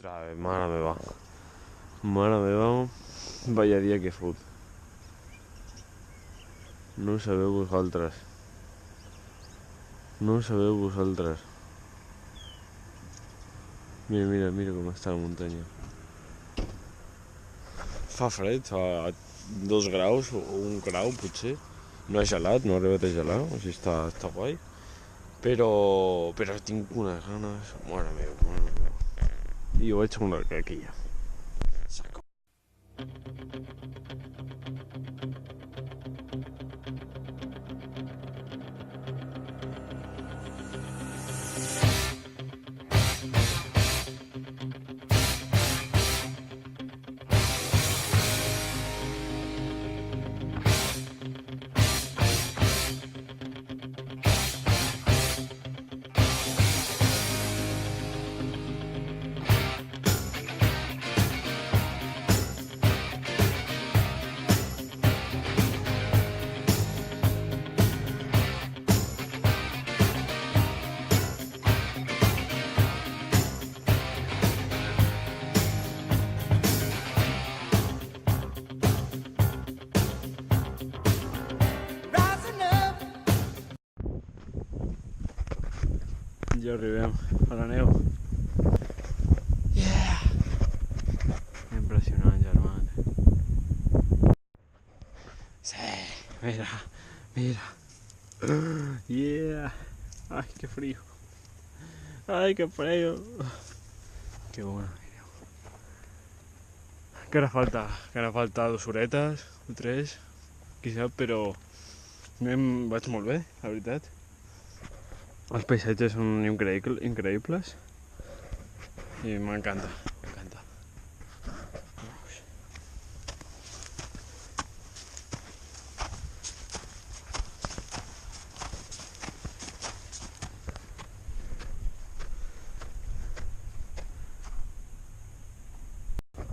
Mare meva. Mare meva. Vaya dia que fot. No ho sabeu vosaltres. No ho sabeu vosaltres. Mira com està la muntanya. Fa fred, fa 2 graus o 1 grau potser. No és gelat, no ha arribat a gelar, o sigui està guai. Però tinc unes ganes, mare meva. I ho veig amb la caquilla. Saco. Ja arribem a la neu. Yeah! Impressionant, germans. Sí, mira. Yeah! Ay, qué frío. Ay, qué frío. Qué bueno. Que ara falta 2 horetes o 3, qui sap, però vaig molt bé, la veritat. Els paisatges són increïbles i m'encanta.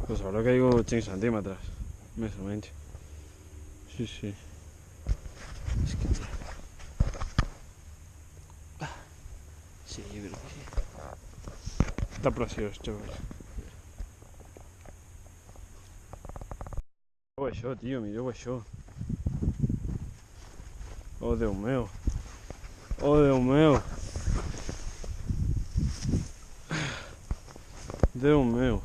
Pues habrá caigut 5 centímetres, més o menys. Sí. És que... Sí, jo crec que sí. Està preciós, xavals. Mireu això, tio, mireu això. Oh, Déu meu. Déu meu.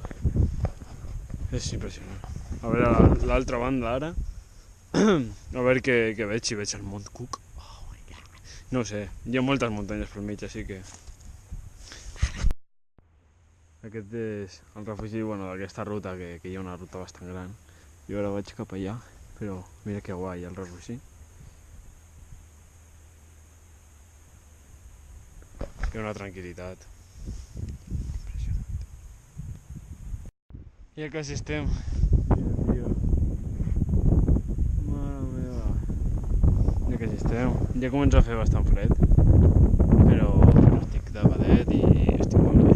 És impressionant. A veure l'altra banda ara. A veure què veig, si veig el Mont Cook. No ho sé, hi ha moltes muntanyes pel mig, així que... Aquest és el refugi, d'aquesta ruta, que hi ha una ruta bastant gran. Jo ara vaig cap allà, però mira que guai el refugi. Hi ha una tranquil·litat. Impressionant. Ja quasi estem. Ja comença a fer bastant fred, però estic tapadet i estic molt bé.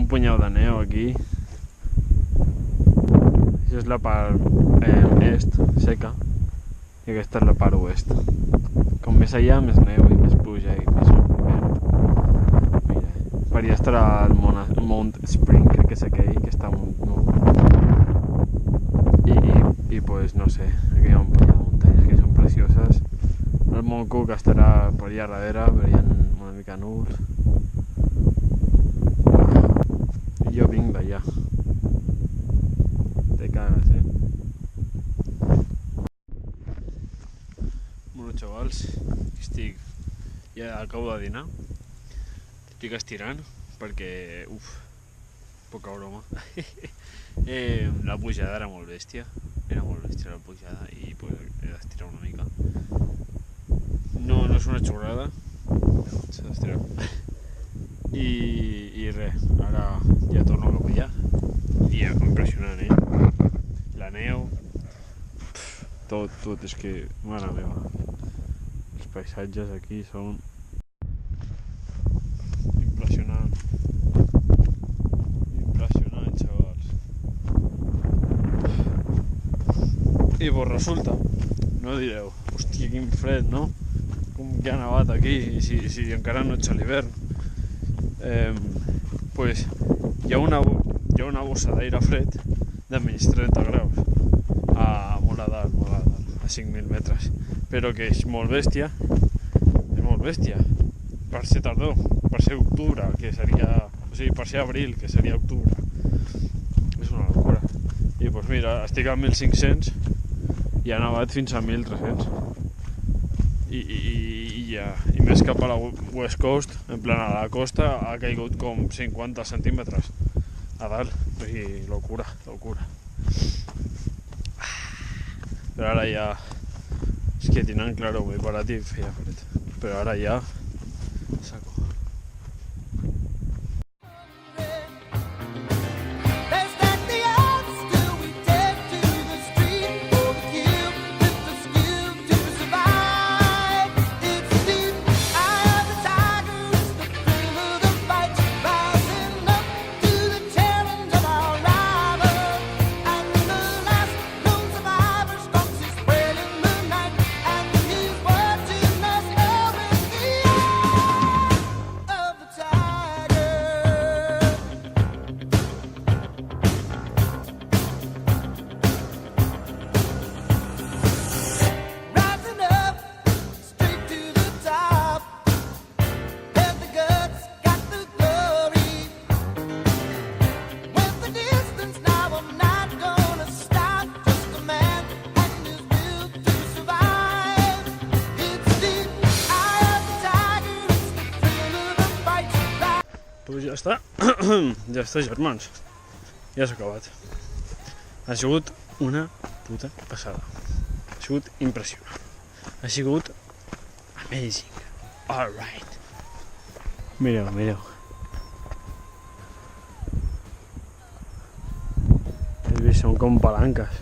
Punyau de neu aquí. Això és la part est, seca, i aquesta és la part oest. Com més allà, més neu i més pluja i més verd. Mira, per allà estarà el Mount Spring, crec que és aquell, que està molt nou. I pues no sé, aquí hi ha un punyau de muntanyes que són precioses. El Mon Cook estarà per allà darrere, però hi ha una mica núvols. I jo vinc d'allà. Te cagues, Bueno, xavals, ja acabo de dinar. Estic estirant perquè, poca broma. La pujada era molt bèstia la pujada i pues, he d'estirar una mica. No és una xurrada, s'ha d'estirar. I res, ara ja torno cap allà. Dia impressionant, La neu, tot, és que, mare meva, els paisatges aquí són impressionants, xavals. I pues resulta, no direu, hòstia, quin fred, no? Com que ha nevat aquí, i si encara no ets a l'hivern. Pues hi ha una bossa d'aire fred de menys 30 graus a molt a dalt, a 5.000 metres, però que és molt bèstia, per ser tardor, per ser octubre, que seria, o sigui, per ser abril, que seria octubre. És una locura. I pues mira, estic a 1.500 i ha nevat fins a 1.300. I més cap a la West Coast, en plan a la costa, ha caigut com 50 centímetres a dalt. I locura. Però ara ja... És que tinent claro, m'he parat i feia fred. Però ara ja... saco. Pues ja està, germans. Ja s'ha acabat. Ha sigut una puta passada. Ha sigut impressionant. Ha sigut amazing. All right. Mireu. Són com palanques.